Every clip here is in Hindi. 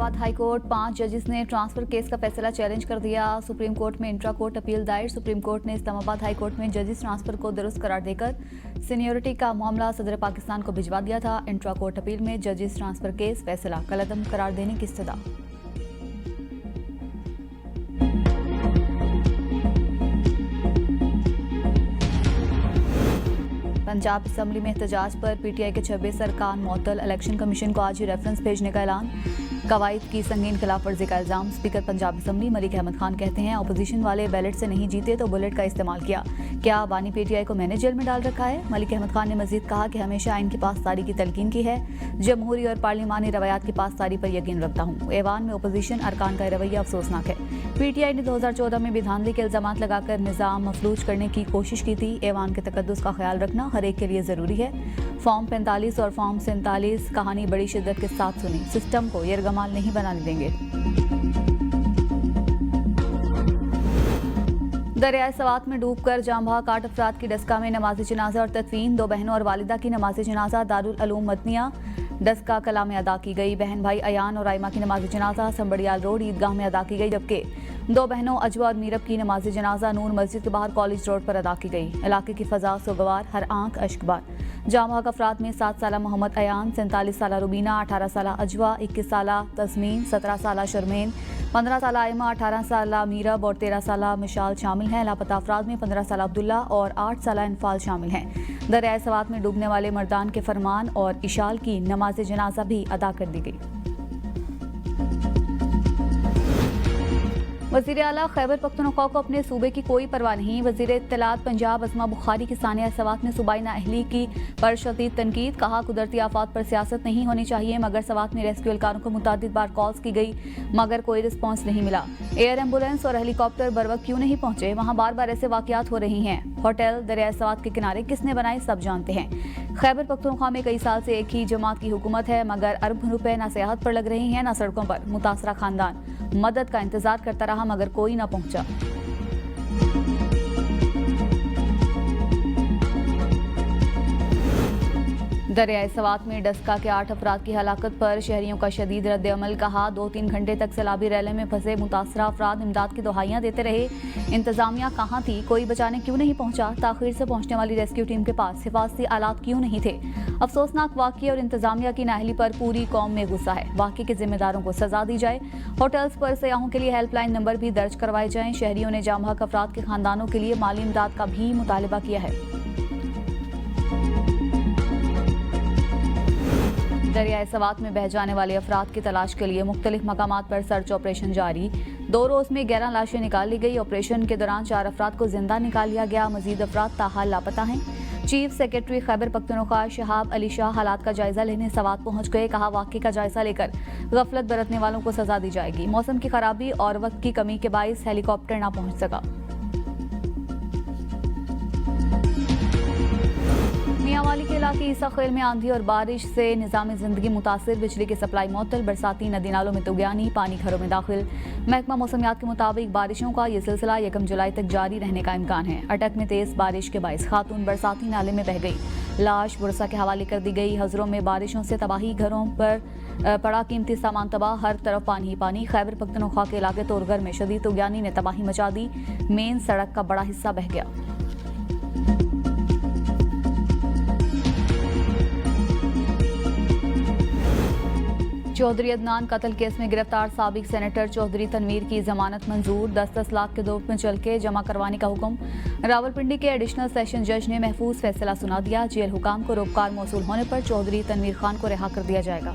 इस्लामाबाद हाई कोर्ट 5 जजेस ने ट्रांसफर केस का फैसला चैलेंज कर दिया। सुप्रीम कोर्ट में इंट्रा कोर्ट अपील दायर। सुप्रीम कोर्ट ने इस्लामाबाद हाई कोर्ट में जजेस ट्रांसफर को दुरुस्त करार देकर सीनियरिटी का मामला सदर पाकिस्तान को भिजवा दिया था। इंट्रा कोर्ट अपील में जजेस ट्रांसफर केस फैसला कलअदम करार देने की इस्तदा। पंजाब असम्बली में एहतजाज पर पीटीआई के 26 अरकान मुअत्तल। इलेक्शन कमीशन को आज ही रेफरेंस भेजने का ऐलान। कवायद की संगीन खिलाफ वर्जी का इल्जाम। स्पीकर पंजाब असम्बली मलिक अहमद खान कहते हैं अपोजिशन वाले बैलेट से नहीं जीते तो बुलेट का इस्तेमाल किया। क्या बानी पीटीआई को मैंने जेल में डाल रखा है? मलिक अहमद खान ने मजीद कहा कि हमेशा आइन की पासदारी की तलकीन की है। जमहूरी और पार्लिमानी रवायात की पासदारी पर यकीन रखता हूँ। ऐवान में अपोजिशन अरकान का रवैया अफसोसनाक है। पीटीआई ने 2014 में भी धांधली के इल्जाम लगाकर निज़ाम मफलूज करने की कोशिश की थी। ऐवान के तकद्दुस का ख्याल रखना हर एक के लिए जरूरी है। फॉर्म 45 और फॉर्म 47 कहानी बड़ी शिद्दत के साथ सुनी। सिस्टम को यरगमाल नहीं बनाने देंगे। दरियाए सवात में डूबकर जाँ बहक 8 अफराद की डस्का में नमाज जनाजा और तदफीन। 2 बहनों और वालिदा की नमाज जनाजा दारुल उलूम मदनिया डस्का कला में अदा की गई। बहन भाई अयान और आयमा की नमाज जनाजा संबड़ियाल रोड ईदगाह में अदा की गई, जबकि 2 बहनों अजवा और मीरब की नमाज जनाजा नूर मस्जिद के बाहर कॉलेज रोड पर अदा की गई। इलाके की फजा सोगवार, हर आंख अश्कबार। जाँ बहक अफराद में 7 साला मोहम्मद अयान, 47 साला रुबीना, 18 साला अजवा, 21 साला तस्मीन, 17 साला शर्मेन, 15 साला आयमा, 18 साला मीरब और 13 साला मिशाल शामिल हैं। लापता अफराद में 15 साला अब्दुल्ला और 8 साला इनफाल शामिल हैं। दरियाए सवात में डूबने वाले मर्दान के फरमान और इशाल की नमाज जनाजा भी अदा कर दी गई। वज़ीर आला खैबर पख्तूनख्वा को अपने सूबे की कोई परवाह नहीं। वज़ीर इत्तलात पंजाब अस्मा बुखारी की सानिया सवात में सूबाई नाअहली की पर शदीद तनकीद। कहा कुदरती आफात पर सियासत नहीं होनी चाहिए, मगर सवात में रेस्क्यू एहलकारों को मुतादिद बार कॉल्स की गई मगर कोई रिस्पॉन्स नहीं मिला। एयर एम्बुलेंस और हेलीकॉप्टर बरवक्त क्यों नहीं पहुंचे? वहाँ बार बार ऐसे वाकयात हो रही हैं। होटल दरियाए सवात के किनारे किसने बनाए सब जानते हैं। खैबर पख्तूनख्वा में कई साल से एक ही जमात की हुकूमत है, मगर अरब रुपए ना सेहत पर लग रही हैं ना सड़कों पर। मुतासरा खानदान मदद का इंतजार करता रहा मगर कोई ना पहुंचा। दरियाए सवात में डस्का के 8 अफराद की हलाकत पर शहरियों का शदीद रद्द-ए-अमल। कहा 2-3 घंटे तक सैलाबी रैले में फंसे मुतासरा अफराद इमदाद की दुहाइयां देते रहे। इंतजामिया कहाँ थी? कोई बचाने क्यों नहीं पहुंचा? ताखीर से पहुंचने वाली रेस्क्यू टीम के पास हिफाजती आलात क्यों नहीं थे? अफसोसनाक वाक़या और इंतजामिया की नाअहली पर पूरी कौम में गुस्सा है। वाक़ये के जिम्मेदारों को सजा दी जाए। होटल्स पर सयाहों के लिए हेल्पलाइन नंबर भी दर्ज करवाए जाएं। शहरियों ने जाँ बहक अफराद के खानदानों के लिए माली इमदाद का भी मुतालबा किया है। दरियाए सवात में बह जाने वाले अफराद की तलाश के लिए मुख्तलिफ मकामात पर सर्च ऑपरेशन जारी। 2 रोज में 11 लाशें निकाल ली गई। ऑपरेशन के दौरान 4 अफराद को जिंदा निकाल लिया गया। मजीद अफराद ताहाल लापता हैं। चीफ सेक्रेटरी खैबर पख्तूनख्वा शहाब अली शाह हालात का जायजा लेने सवात पहुंच गए। कहा वाक़ये का जायजा लेकर गफलत बरतने वालों को सजा दी जाएगी। मौसम की खराबी और वक्त की कमी के बाइस हेलीकॉप्टर ना पहुंच सका। मियांवाली के इलाके ईसा खेल में आंधी और बारिश से निज़ाम जिंदगी मुतासिर। बिजली की सप्लाई मुअत्तल। बरसाती नदी नालों में तुगयानी, पानी घरों में दाखिल। महकमा मौसमियात के मुताबिक बारिशों का यह सिलसिला 1 जुलाई तक जारी रहने का इम्कान है। अटक में तेज बारिश के बाइस खातून बरसाती नाले में बह गई। लाश बुरसा के हवाले कर दी गई। हजरों में बारिशों से तबाही, घरों पर पड़ा कीमती सामान तबाह, हर तरफ पानी ही पानी। खैबर पख्तूनख्वा के इलाके तोरगर में शदीद तुगयानी ने तबाही मचा दी। मेन सड़क का बड़ा हिस्सा बह गया। चौधरी अदनान कत्ल केस में गिरफ्तार साबिक सेनेटर चौधरी तनवीर की जमानत मंजूर। 10-10 लाख के दौर में चल के जमा करवाने का हुक्म। रावलपिंडी के एडिशनल सेशन जज ने महफूज फैसला सुना दिया। जेल हुकाम को रोबकार मौसूल होने पर चौधरी तनवीर खान को रिहा कर दिया जाएगा।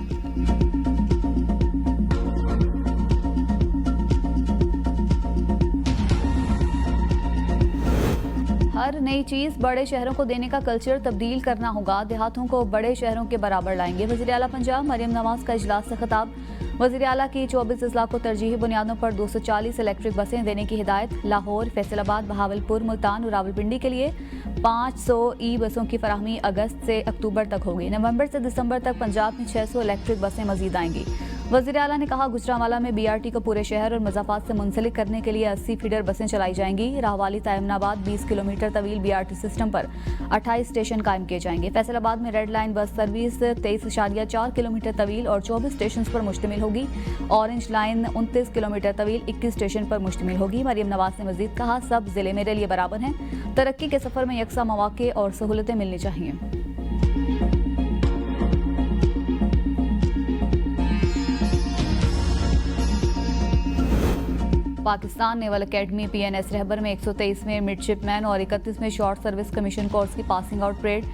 हर नई चीज बड़े शहरों को देने का कल्चर तब्दील करना होगा। देहातों को बड़े शहरों के बराबर लाएंगे। वज़ीर आला पंजाब मरियम नवाज का इजलास से खिताब। वज़ीर आला की 24 अजला को तरजीही बुनियादों पर 240 इलेक्ट्रिक बसें देने की हिदायत। लाहौर, फैसलाबाद, बहावलपुर, मुल्तान और रावलपिंडी के लिए 500 ई बसों की फराहमी अगस्त से अक्टूबर तक होगी। नवंबर से दिसंबर तक पंजाब में 600 इलेक्ट्रिक बसें मजीद आएंगी। वज़ीर आला ने कहा, गुजरांवाला में BRT को पूरे शहर और मुज़फ्फराबाद से मुंसलिक करने के लिए 80 फीडर बसें चलाई जाएंगी। राहवाली तयमनाबाद 20 किलोमीटर तवील BRT सिस्टम पर 28 स्टेशन कायम किए जाएंगे। फैसलाबाद में red line bus service 23.4 kilometre तवील और 24 स्टेशन पर मुश्तमिल होगी। ऑरेंज लाइन 29 किलोमीटर तवील 21 स्टेशन पर मुश्तमिल होगी। मरियम नवाज ने मजीद कहा, सब जिले मेरे लिए बराबर हैं। तरक्की के सफर में यकसा मौके और सहूलतें मिलनी चाहिए। पाकिस्तान नेवल एकेडमी PNS रहबर में 123वें मिडशिपमैन और 31वें शॉर्ट सर्विस कमीशन कोर्स की passing out parade.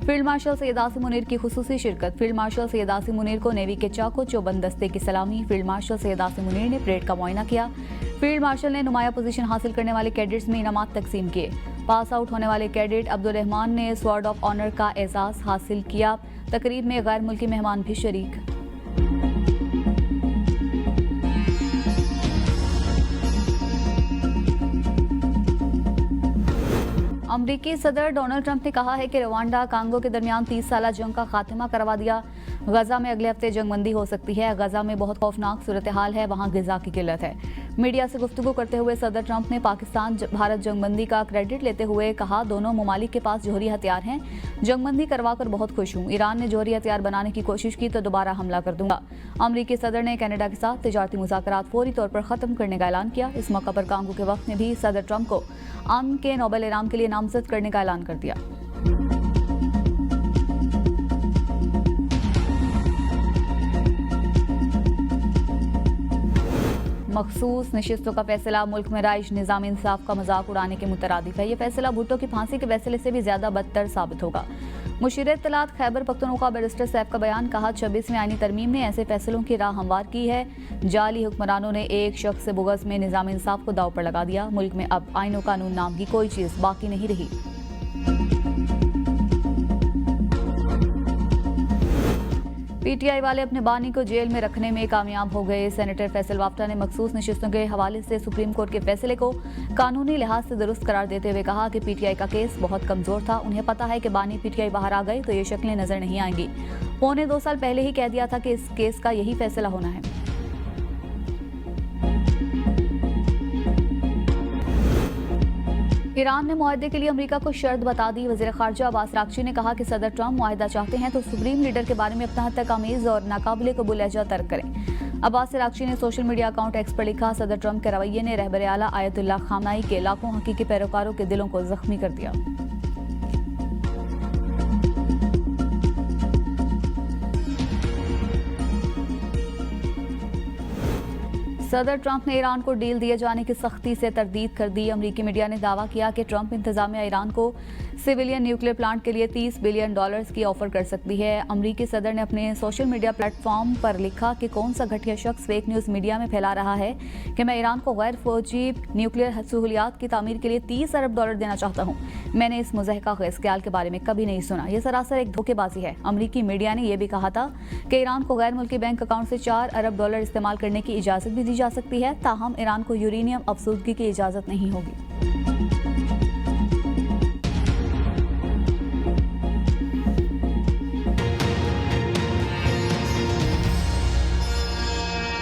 Field marshal Syed Asim Munir की खुसूसी शिरकत। फील्ड मार्शल सैयद आसिम मुनीर को नेवी के चाको चौबंद दस्ते की सलामी। फील्ड मार्शल सैयद आसिम मुनीर ने परेड का मुआयना किया। फील्ड मार्शल ने नुमाया पोजीशन हासिल करने वाले कैडेट्स में इनामात तकसीम किए। पास आउट होने वाले कैडेट अब्दुल रहमान ने स्वॉर्ड ऑफ ऑनर का एजाज हासिल किया। तकरीब में गैर मुल्की मेहमान भी शरीक। अमरीकी सदर डोनाल्ड ट्रंप ने कहा है कि रवांडा कांगो के दरमियान 30 साला जंग का खात्मा करवा दिया। गजा में अगले हफ्ते जंगबंदी हो सकती है। गजा में बहुत खौफनाक सूरत हाल है, वहां गिजा की किल्लत है। मीडिया से गुफ्तगू करते हुए सदर ट्रंप ने पाकिस्तान भारत जंगबंदी का क्रेडिट लेते हुए कहा, दोनों ममालिक के पास जौहरी हथियार हैं। जंगबंदी करवा कर बहुत खुश हूँ। ईरान ने जौहरी हथियार बनाने की कोशिश की तो दोबारा हमला कर दूंगा। अमरीकी सदर ने कनाडा के साथ तिजारती मुज़ाकरात फौरी तौर पर खत्म करने का ऐलान किया। इस मौका पर कांगो के वक्त में भी सदर ट्रंप को अमन के नोबेल इनाम के लिए नामजद करने का ऐलान कर दिया। मखसूस नशिस्तों का फैसला मुल्क में राइज निज़ाम इंसाफ का मजाक उड़ाने के मुतरादिफ है। ये फैसला भुट्टो की फांसी के फैसले से भी ज्यादा बदतर साबित होगा। मुशीर इत्तलात खैबर पख्तूनख्वा बैरिस्टर सैफ का बयान। कहा, 26वीं आईनी तरमीम ने ऐसे फैसलों की राह हमवार की है। जाली हुक्मरानों ने एक शख्स से बुगस में निज़ाम इंसाफ को दाव पर लगा दिया। मुल्क में अब आईन और कानून नाम की कोई चीज बाकी नहीं रही। PTI वाले अपने बानी को जेल में रखने में कामयाब हो गए। सेनेटर फैसल वाफ्टा ने मखसूस नशिस्तों के हवाले से सुप्रीम कोर्ट के फैसले को कानूनी लिहाज से दुरुस्त करार देते हुए कहा कि PTI का केस बहुत कमजोर था। उन्हें पता है कि बानी PTI बाहर आ गए तो ये शक्लें नजर नहीं आएंगी। पौने 2 साल पहले ही कह दिया था कि इस केस का यही फैसला होना है। ईरान ने मुआहदे के लिए अमेरिका को शर्त बता दी। वज़ीर ख़ारजा अब्बास अराग़ची ने कहा कि सदर ट्रंप मुआहदा चाहते हैं तो सुप्रीम लीडर के बारे में अपना हत्याकामीज़ और नाकाबिले कबूल लहजा तर्क करें। अब्बास अराग़ची ने सोशल मीडिया अकाउंट X पर लिखा, सदर ट्रंप के रवैये ने रहबर आला आयतुल्लाह खामनाई के लाखों हकीकी पैरोकारों के दिलों को जख्मी कर दिया। सदर ट्रंप ने ईरान को डील दिए जाने की सख्ती से तरदीद कर दी। अमरीकी मीडिया ने दावा किया कि ट्रंप इंतजामिया ईरान को सिविलियन न्यूक्लियर प्लांट के लिए $30 बिलियन की ऑफर कर सकती है। अमरीकी सदर ने अपने सोशल मीडिया प्लेटफॉर्म पर लिखा कि कौन सा घटिया शख्स फेक न्यूज़ मीडिया में फैला रहा है कि मैं ईरान को गैर फौजी न्यूक्लियर सहूलियात की तामीर के लिए $30 अरब देना चाहता हूँ। मैंने इस मुज़हका ख्याल के बारे में कभी नहीं सुना। यह सरासर एक धोखेबाजी है। अमरीकी मीडिया ने यह भी कहा था कि ईरान को गैर मुल्की बैंक अकाउंट से $4 अरब इस्तेमाल करने की इजाज़त भी दी जा सकती है, ताहम ईरान को यूरेनियम अफसूदगी की इजाज़त नहीं होगी।